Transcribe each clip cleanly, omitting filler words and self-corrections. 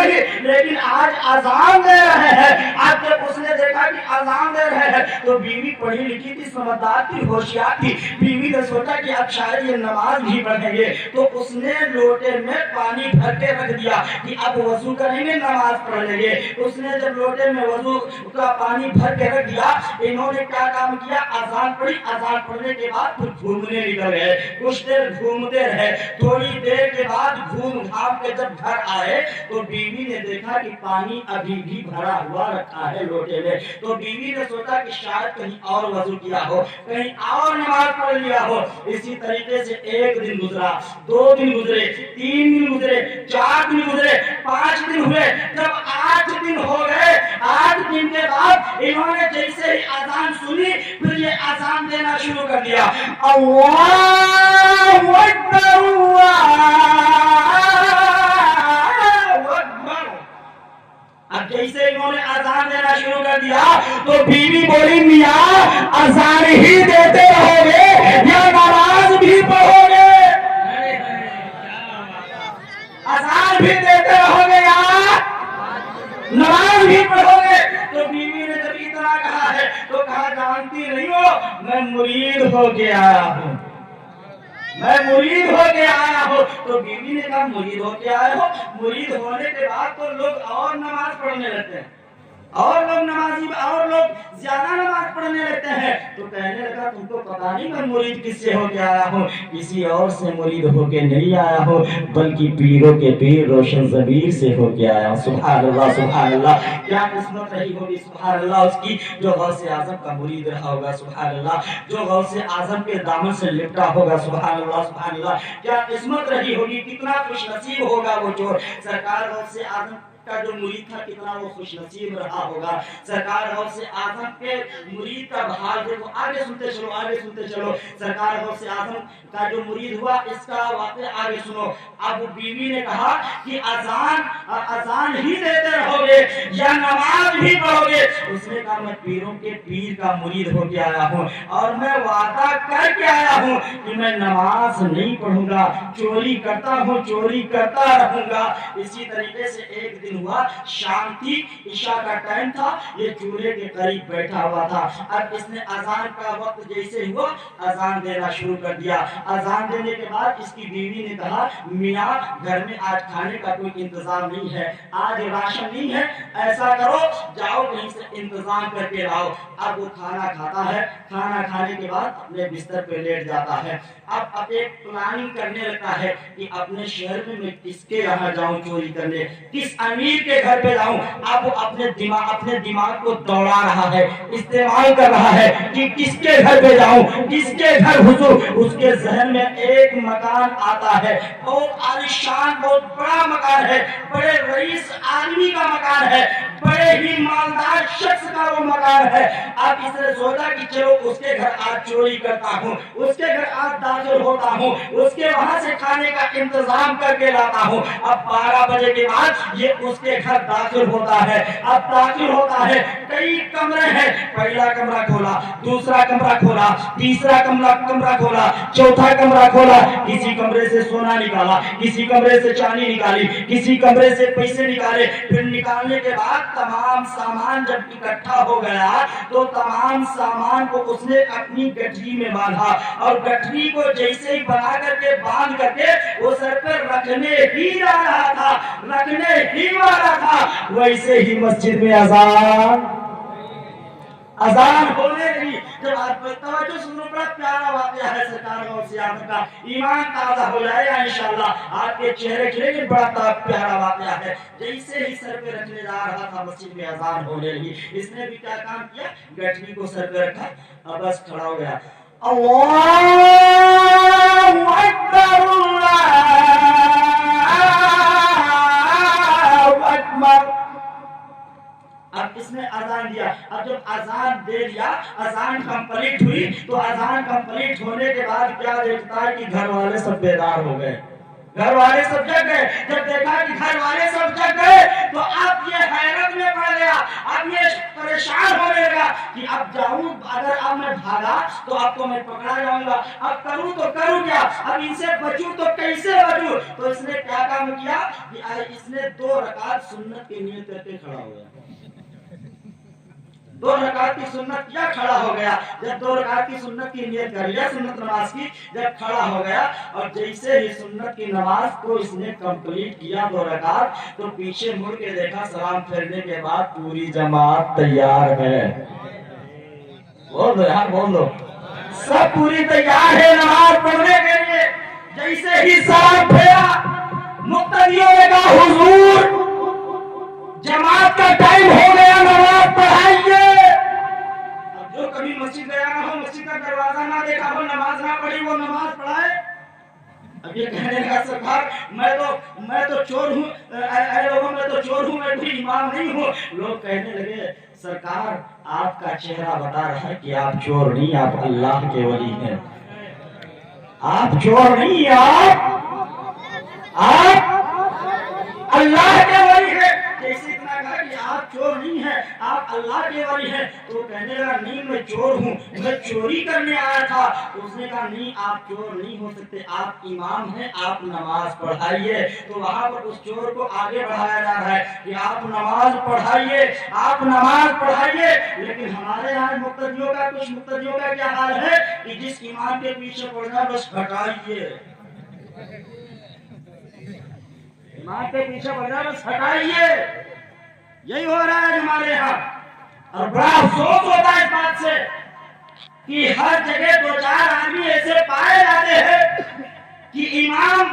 پڑھی لیکن آج اذان دے رہے ہیں. آج جب اس نے دیکھا کہ اذان دے رہے ہیں تو بیوی پڑھی لکھی تھی, سمجھدار تھی, ہوشیار تھی. بیوی نے سوچا کہ اب شاید یہ نماز بھی پڑھیں گے, تو اس نے لوٹے میں پانی بھر کے رکھ دیا کہ اب وضو کریں گے, نماز پڑھ لیں گے. اس نے جب لوٹے میں وضو کا پانی بھر کے رکھ دیا, انہوں نے کیا کام کیا, اذان پڑھی. اذان پڑھنے کے بعد پھر گھومنے نکل گئے. کچھ دیر گھومتے رہے. تھوڑی دیر کے بعد گھوم گھام کے جب گھر آئے تو بیوی نے دیکھا کہ پانی ابھی بھی بھرا ہوا رکھا ہے لوٹے میں. تو بیوی نے سوچا کہ شاید کہیں اور وضو کیا ہو, کہیں اور نماز پڑھ لیا ہو. اسی طریقے سے ایک دن گزرا, 2 دن گزرے, 3 دن گزرے, 4 دن گزرے, 5 دن ہوئے. جب 8 دن ہو گئے, 8 دن کے بعد انہوں نے جیسے ہی اذان سنی پھر یہ اذان دینا شروع کر دیا, اللہ اکبر اللہ اکبر. اب جیسے انہوں نے اذان دینا شروع کر دیا تو بیوی بولی, میاں اذان ہی دیتے رہو گے یا نماز بھی پڑھو گے؟ اذان بھی دیتے رہو گے یا نماز بھی پڑھو گے؟ تو بیوی نے جب اتنا کہا ہے تو کہا, جانتی نہیں ہو میں مرید ہو کے آیا ہوں, میں مرید ہو کے آیا ہوں. تو بیوی نے کہا, مرید ہو کے آئے ہو؟ مرید ہونے کے بعد تو لوگ اور نماز پڑھنے لگتے ہیں, اور لوگ نمازی, اور لوگ زیادہ نماز پڑھنے لگتے ہیں. تو کہنے لگا, تم کو پتا نہیں میں مرید کس سے ہو کے آیا ہوں؟ کسی اور سے مرید ہو کے نہیں آیا ہوں, بلکہ پیروں کے پیر روشن ضمیر سے ہو کے آیا ہوں. سبحان اللہ سبحان اللہ. کیا قسمت رہی ہوگی سبحان اللہ اس کی جو غوث اعظم کا مرید رہا ہوگا. سبحان اللہ. جو غوث اعظم کے دامن سے لپٹا ہوگا. سبحان اللہ سبحان اللہ. کیا قسمت رہی ہوگی, کتنا خوش نصیب ہوگا وہ جو سرکار غوث اعظم کا جو مرید تھا, کتنا وہ خوش نصیب رہا ہوگا. سرکار غوث اعظم کے مرید کا بحال دیکھو. آگے سنتے چلو, آگے سنتے چلو. سرکار غوث اعظم کا جو مرید ہوا اس کا واقعہ آگے سنو. اب بیوی نے کہا کہ اذان ہی دیتے رہو گے یا نماز بھی پڑھو گے؟ اس نے کہا, میں پیروں کے پیر کا مرید ہو کے آیا ہوں اور میں وعدہ کر کے آیا ہوں کہ میں نماز نہیں پڑھوں گا, چوری کرتا ہوں, چوری کرتا رہوں گا. اسی طریقے سے ایک دن ہوا, شام تھی, عشاء کا ٹائم تھا, یہ چولہے کے قریب بیٹھا ہوا تھا. اب اس نے اذان کا وقت جیسے ہوا اذان دینا شروع کر دیا. اذان دینے کے بعد اس کی بیوی نے کہا, میاں گھر میں آج کھانے کا کوئی انتظام نہیں ہے, آج راشن نہیں ہے, ایسا کرو جاؤ کہیں سے انتظام کر کے لاؤ. اب وہ کھانا کھاتا ہے, کھانا کھانے کے بعد اپنے بستر پہ لیٹ جاتا ہے. اب ایک پلاننگ کرنے لگتا ہے کہ اپنے شہر میں کس کے یہاں جاؤں چوری کرنے, کس امیر کے گھر پہ جاؤں. اب وہ اپنے دماغ کو دوڑا رہا ہے, استعمال کر رہا ہے کہ کس کے گھر پہ جاؤں, کس کے گھر گھسوں. اس کے ذہن میں ایک مکان آتا ہے, بہت عالیشان, بہت بڑا مکان ہے, بڑے رئیس آدمی کا مکان ہے, بڑے ہی مالدار شخص کا وہ مکان ہے. اب اس نے سوچا کہ چلو اس کے گھر آج چوری کرتا ہوں, اس کے گھر آج داخل ہوتا ہوں, اس کے وہاں سے کھانے کا انتظام کر کے لاتا ہوں. اب 12 بجے کے بعد یہ اس کے گھر داخل ہوتا ہے. اب داخل ہوتا ہے, کئی کمرے ہیں, پہلا کمرہ کھولا, دوسرا کمرہ کھولا, تیسرا کمرہ کھولا, چوتھا کمرہ کھولا. کسی کمرے سے سونا نکالا, کسی کمرے سے چاندی نکالی, کسی کمرے سے پیسے نکالے. پھر نکالنے کے بعد تمام سامان جب اکٹھا ہو گیا تو تمام سامان کو اس نے اپنی گٹھری میں باندھا, اور گٹھری کو جیسے ہی بنا کر کے باندھ کر کے وہ سر پر رکھنے ہی جا رہا تھا, رکھنے ہی والا تھا, ویسے ہی مسجد میں اذان ہونے لگی. جب آپ توجہ سنو, بڑا پیارا واقعہ ہے سرکار غوث اعظم کا, ایمان تازہ ہو جائے گا انشاءاللہ, آپ کے چہرے کھلے گے. بڑا پیارا واقعہ ہے. جیسے ہی سر پہ رکھنے جا رہا تھا مسجد میں اذان ہونے لگی. اس نے بھی کیا کام کیا, گٹھری کو سر پہ رکھا اور بس کھڑا ہو گیا. اللہ اکبر اللہ اکبر. اب اس نے اذان دیا. اب جب اذان دے دیا, اذان کمپلیٹ ہوئی, تو اذان کمپلیٹ ہونے کے بعد کیا دیکھتا ہے کہ گھر والے سب بیدار ہو گئے. گھر والے سب جگ گئے. جب دیکھا کہ گھر والے سب جگ گئے تو اب یہ حیرت میں پڑ گیا, اب یہ پریشان ہونے لگا کہ اب جاؤں, اگر اب میں بھاگا تو اب تو میں پکڑا جاؤں گا, اب کروں تو کروں کیا, اب ان سے بچوں تو کیسے بچوں. تو اس نے کیا کام کیا کہ اس نے 2 رکعت سنت کی نیت کر کے کھڑا ہو گیا. 2 رکعت کی سنت کیا, کھڑا ہو گیا. جب 2 رکعت کی سنت کی نیت کر لیا, سنت نماز کی, جب کھڑا ہو گیا اور جیسے ہی سنت کی نماز کو اس نے کمپلیٹ کیا 2 رکعت, تو پیچھے مڑ کے دیکھا, سلام پھیرنے کے بعد پوری جماعت تیار ہے. بول دو یار, بول دو, سب پوری تیار ہے نماز پڑھنے کے لیے. جیسے ہی سلام پھیرا, مقتدیوں نے کہا حضور جماعت کا ٹائم ہو گیا, نماز پڑھائیے. اب جو کبھی مسجد گیا نہ ہو, مسجد کا دروازہ نہ دیکھا ہو, نماز نہ پڑھی, وہ نماز پڑھائے. اب یہ کہنے لگا سرکار میں تو چور ہوں, اے لوگوں میں تو چور ہوں, میں کوئی امام نہیں ہوں. لوگ کہنے لگے سرکار آپ کا چہرہ بتا رہا ہے کہ آپ چور نہیں, آپ اللہ کے ولی ہیں. آپ چور نہیں, آپ اللہ کے ولی ہیں. جیسے اتنا کہا کہ آپ چور نہیں ہیں, آپ اللہ کے ولی ہیں, تو کہنے لگا نہیں میں چور ہوں, میں چوری کرنے آیا تھا. تو اس نے کہا نہیں آپ چور نہیں ہو سکتے, آپ امام ہیں, آپ نماز پڑھائیے. تو وہاں پر اس چور کو آگے بڑھایا جا رہا ہے کہ آپ نماز پڑھائیے, آپ نماز پڑھائیے. لیکن ہمارے یہاں مقتدیوں کا, کچھ مقتدیوں کا کیا حال ہے کہ جس امام کے پیچھے پڑھنا بس ہٹائیے, امام کے پیچھے پڑھنا بس ہٹائیے. یہی ہو رہا ہے ہمارے یہاں. اور بڑا افسوس ہوتا ہے اس بات سے کہ ہر جگہ 2-4 آدمی ایسے پائے جاتے ہیں کہ امام,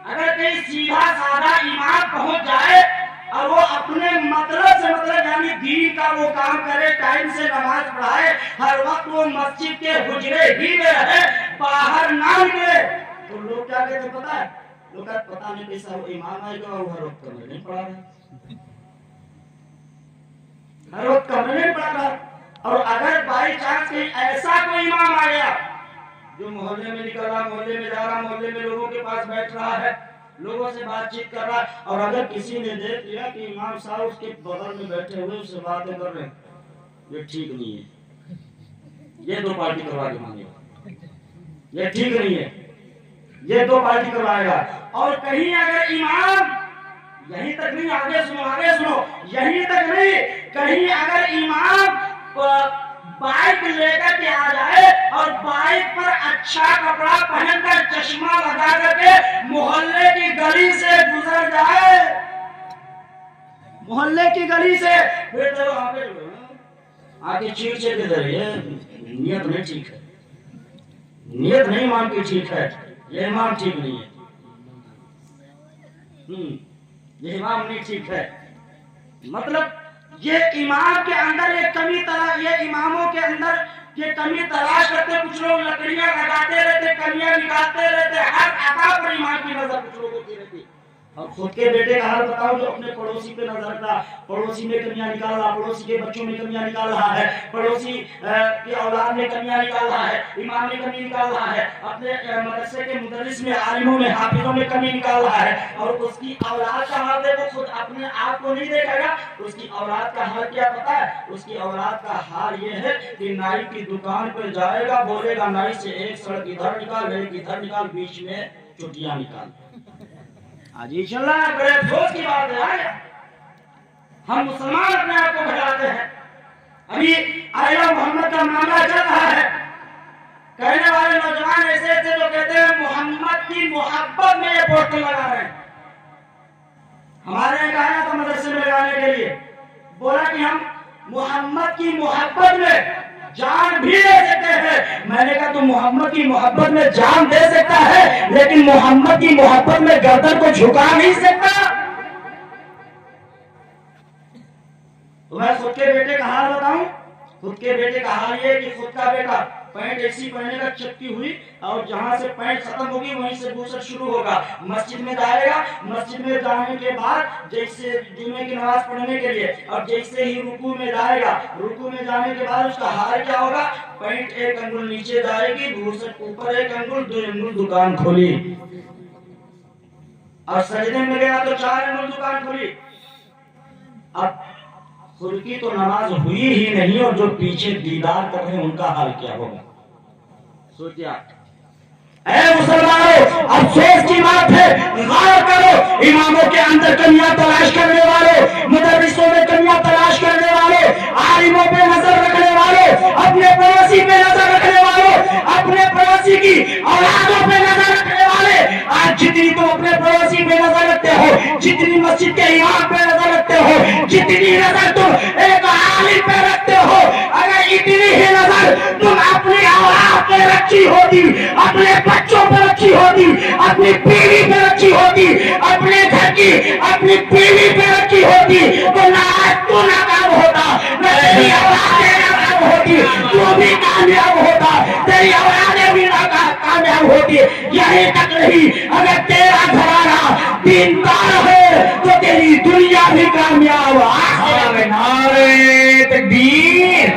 اگر کہیں سیدھا سادہ امام پہنچ جائے اور وہ اپنے مطلب سے یعنی دین کا وہ کام کرے, ٹائم سے نماز پڑھائے, ہر وقت وہ مسجد کے حجرے ہی میں رہے, باہر نہ نکلے, تو لوگ کیا کہتے ہیں پتا ہے, لوگ پتا نہیں کیسا وہ امام آئے گا, وہ ہر وقت کمرے نہیں پڑھا رہا, ہر وقت کمرے نہیں پڑھا رہا. اور اگر بائی چانس کہیں ایسا کوئی امام آ گیا جو محلے میں نکل رہا, محلے میں جا رہا, محلے میں لوگوں کے پاس بیٹھ رہا ہے, لوگوں سے بات چیت کر رہا ہے, اور اگر کسی نے دیکھ لیا کہ امام صاحب اس کے بغل میں بیٹھے ہوئے اس سے باتیں کر رہے ہیں, یہ ٹھیک نہیں ہے, یہ 2 پارٹی کروا کے مانگے گا, یہ ٹھیک نہیں ہے, یہ 2 پارٹی کروائے گا. اور کہیں اگر امام, یہیں تک نہیں, آگے سنو, یہیں تک نہیں, کہیں اگر امام بائک لے کر کے آ جائے اور بائک پر اچھا کپڑا پہن کر, چشمہ لگا کر کے محلے کی گلی سے گزر جائے, محلے کی گلی سے, پھر تو آگے چیڑ چیڑ کے ذریعے نیت نہیں ٹھیک ہے, نیت نہیں مان کی ٹھیک ہے, یہ امام ٹھیک نہیں ہے, یہ امام نہیں ٹھیک ہے. مطلب یہ امام کے اندر یہ کمی یہ اماموں کے اندر یہ کمی تلاش کرتے, کچھ لوگ لکڑیاں لگاتے رہتے, کمیاں نکالتے رہتے, ہر ادا پر امام کی نظر کچھ لوگوں کی رہتی. اور خود کے بیٹے کا حال بتاؤ جو اپنے پڑوسی پہ نظر رکھتا, پڑوسی میں کمیاں نکال رہا, پڑوسی کے بچوں میں کمیاں نکال رہا ہے, پڑوسی کی اولاد میں کمیاں نکال رہا ہے, امام میں کمی نکال رہا ہے, اپنے مدرسے کے مدرس میں, عالموں میں, حافظوں میں کمی نکال رہا ہے. اور اس کی اولاد کا حال دیکھو, خود اپنے آپ کو نہیں دیکھے گا, اس کی اولاد کا حال کیا پتا ہے, اس کی اولاد کا حال یہ ہے کہ نائی کی دکان پہ جائے گا, بولے گا نائی سے ایک سڑک ادھر نکال, ایک ادھر نکال, بیچ میں چٹیاں نکال. آج انشاءاللہ بڑے افسوس کی بات ہے, ہم مسلمان اپنے آپ کو بھلاتے ہیں. ابھی آئلہ محمد کا معاملہ چل رہا ہے, کہنے والے نوجوان ایسے ایسے جو کہتے ہیں محمد کی محبت میں یہ پوسٹر لگا رہے ہیں. ہمارے یہاں کہا تھا مدرسے میں لگانے کے لیے, بولا کہ ہم محمد کی محبت میں جان بھی دے سکتے ہیں. میں نے کہا تو محمد کی محبت میں جان دے سکتا ہے, لیکن محمد کی محبت میں گردن کو جھکا نہیں سکتا. تو میں خود کے بیٹے کا حال بتاؤں, خود کے بیٹے کا حال یہ ہے کہ خود کا بیٹا پینٹ ایسی پہنے گا چپکی ہوئی, اور جہاں سے پینٹ ختم ہوگی وہیں سے دوسرا شروع ہوگا. مسجد میں جائے گا, مسجد میں جانے کے بعد جیسے جمعے کی نماز پڑھنے کے لیے, اور جیسے ہی رکوع میں جائے گا, رکوع میں جانے کے بعد اس کا حال کیا ہوگا, پینٹ 1 انگل نیچے جائے گی, دوسرے اوپر 1 انگل, 2 انگل دکان کھولی. اور سجدے میں گیا تو 4 انگل دکان کھلی. اب خود کی تو نماز ہوئی ہی نہیں اور جو پیچھے دیدار کر رہے ہیں ان کا حال کیا ہوگا؟ سوچیا. اے مسلمانوں افسوس کی بات ہے، غور کرو. اماموں کے اندر کمیاں تلاش کرنے والے، مدرسوں میں کمیاں تلاش کرنے والے، عالموں پہ نظر رکھنے والے، اپنے پڑوسی پہ نظر رکھنے والے، اپنے پڑوسی کی اولادوں پہ نظر رکھنے والے، آج جتنی تم اپنے پڑوسی پہ نظر رکھتے ہو، جتنی مسجد کے امام پہ نظر رکھتے ہو، جتنی نظر تم ایک عالم پہ رکھتے ہو، اگر اتنی ہی نظر تم اپنی اولاد پہ رکھی ہوتی، اپنے بچوں پہ رکھی ہوتی، اپنی بیوی پہ رکھی ہوتی، اپنے گھر کی اپنی بیوی پہ رکھی ہوتی، تو نہ تو ناکام ہوتا، نہ تیری اولادیں ناکام ہوتی، تو بھی کامیاب ہوتا، تیری اولادیں بھی کامیاب ہوتی. یہی تک نہیں، اگر تیرا گھرانہ دیندار ہے تو تیری دنیا بھی کامیاب. نعرہ تکبیر،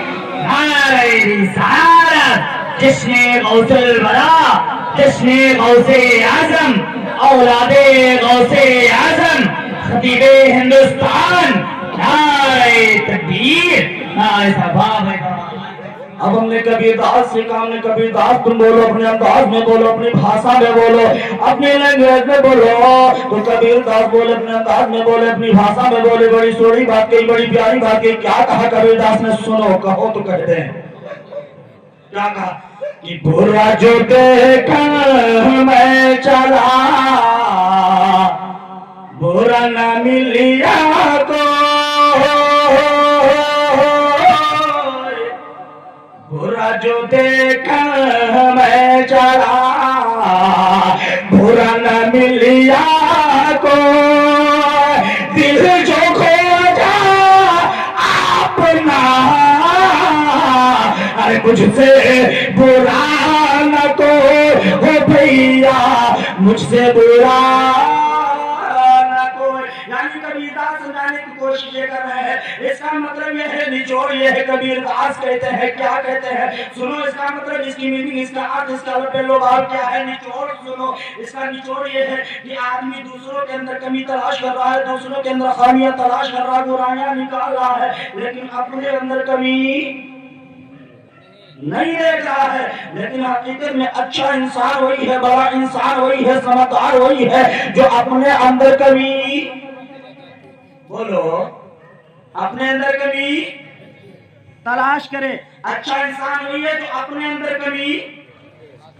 نعرہ رسالت. جشن غوث الورا، جشن غوث اعظم، اولاد غوث اعظم، خطیب ہندوستان. نعرہ تکبیر، نعرہ صحابہ. اب ہم نے کبھی داس سے کام نے کبھی داس تم بولو، اپنے انداز میں بولو، اپنی بھاشا میں بولو، اپنی لینگویج میں بولو. تو کبھی داس بولے، اپنے انداز میں بولے، اپنی بھاشا میں بولے. بڑی سوڑی بات کہی، بڑی پیاری بات کہی. کیا کہا کبھی داس نے؟ سنو، کہو تو کہتے ہیں. کیا کہا کہ برا جو دیکھا میں چلا، برا نہ ملیا کو، برا جو دیکھا میں چلا، برا نہ ملیا کو. دل جو کھوجا اپنا، ارے مجھ سے برا نہ کو ہو بھیا، مجھ سے برا نہ کوئی. یعنی کبیر داس سمجھانے کی کوشش یہ کر رہے ہیں. اس کا مطلب یہ ہے، نچوڑ یہ ہے. کبیر داس کہتے ہیں، کیا کہتے ہیں؟ سنو اس کا مطلب، اس کی میننگ، اس کا ارتھ، اس کا لبے لغات کیا ہے. نچوڑ سنو. اس کا نچوڑ یہ ہے کہ آدمی دوسروں کے اندر کمی تلاش کر رہا ہے، دوسروں کے اندر خامیاں تلاش کر رہا ہے، برائیاں نکال رہا ہے، لیکن اپنے اندر کمی نہیں دیکھ رہا ہے. لیکن حقیقت میں اچھا انسان وہی ہے، بڑا انسان وہی ہے، سمجھدار وہی ہے جو اپنے اندر کمی، بولو، اپنے اندر کمی تلاش کرے. اچھا انسان وہی ہے جو اپنے اندر کمی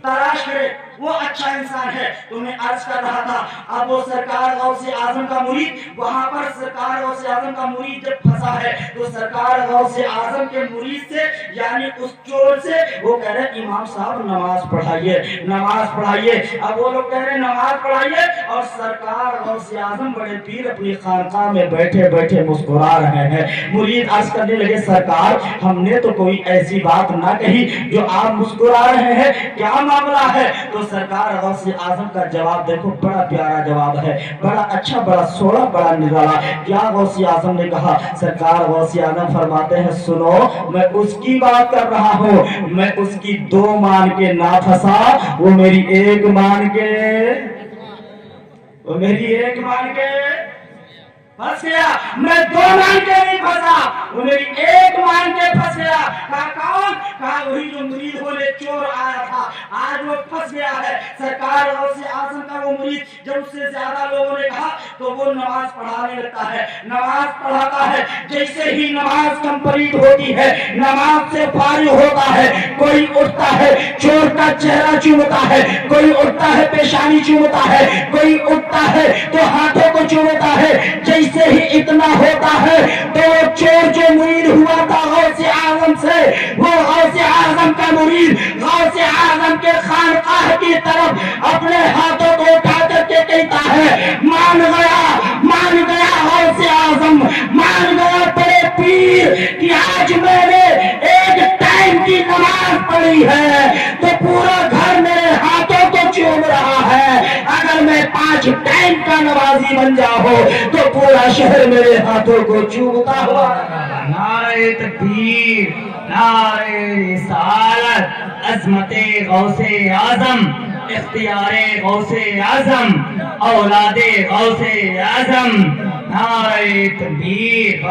تلاش کرے، وہ اچھا انسان ہے. تو میں عرض کر رہا تھا، اب وہ سرکار غوث اعظم کا مرید، وہاں پر سرکار غوث اعظم کا مرید جب پھنسا ہے تو سرکار غوث اعظم کے مرید سے، یعنی اس چور سے وہ کہہ رہے امام صاحب نماز پڑھائیے، نماز پڑھائیے. اب وہ لوگ کہہ رہے نماز پڑھائیے، اور سرکار غوث اعظم بڑے پیر اپنی خانقاہ میں بیٹھے بیٹھے مسکرا رہے ہیں. مرید عرض کرنے لگے سرکار ہم نے تو کوئی ایسی بات نہ کہی جو آپ مسکرا رہے ہیں، کیا معاملہ ہے؟ تو سرکار غوث اعظم کا جواب دیکھو، بڑا پیارا جواب ہے، بڑا اچھا، بڑا سوڑا، بڑا نرالا. کیا غوث اعظم نے کہا؟ سرکار غوث اعظم فرماتے ہیں سنو، میں اس کی بات کر رہا ہوں، میں اس کی 2 مان کے نہ پھنسا، وہ میری 1 مان کے، وہ میری 1 مان کے پھنس گیا. میں 2 مان کے نہیں پھنسا، وہ میری 1 مان کے پھنس گیا. کہا کون؟ کہا وہی جو مرید ہونے چور آیا تھا، آج وہ پھنس گیا ہے. سرکار غوث اعظم کا وہ مرید جب اس سے زیادہ لوگوں نے کہا تو وہ نماز پڑھانے لگتا ہے، نماز پڑھاتا ہے. جیسے ہی نماز کمپلیٹ ہوتی ہے، نماز سے فارغ ہوتا ہے، کوئی اٹھتا ہے چور کا چہرہ چومتا ہے، کوئی اٹھتا ہے پیشانی چومتا ہے، کوئی اٹھتا ہے تو ہاتھوں کو چومتا ہے. جیسے ہی اتنا ہوتا ہے تو وہ چور جو مرید ہوا تھا غوث اعظم سے، وہ غوث اعظم کا مرید غوث اعظم کے خانقاہ کی طرف اپنے ہاتھوں کو اٹھا کر کے کہتا ہے مان گیا، مان گیا غوث اعظم، مان گیا بڑے پیر کہ آج میں نے 1 ٹائم کی نماز پڑھی ہے تو پورا گھر میرے ہاتھوں کو چوم رہا ہے. اگر میں 5 ٹائم کا نمازی بن جاؤں تو پورا شہر میرے ہاتھوں کو چومتا ہوا. نعرہ تکبیر، نعرہ رسالت. عظمت غوث اعظم اختیار غوث اعظم اولاد غوث اعظم نعرہ تکبیر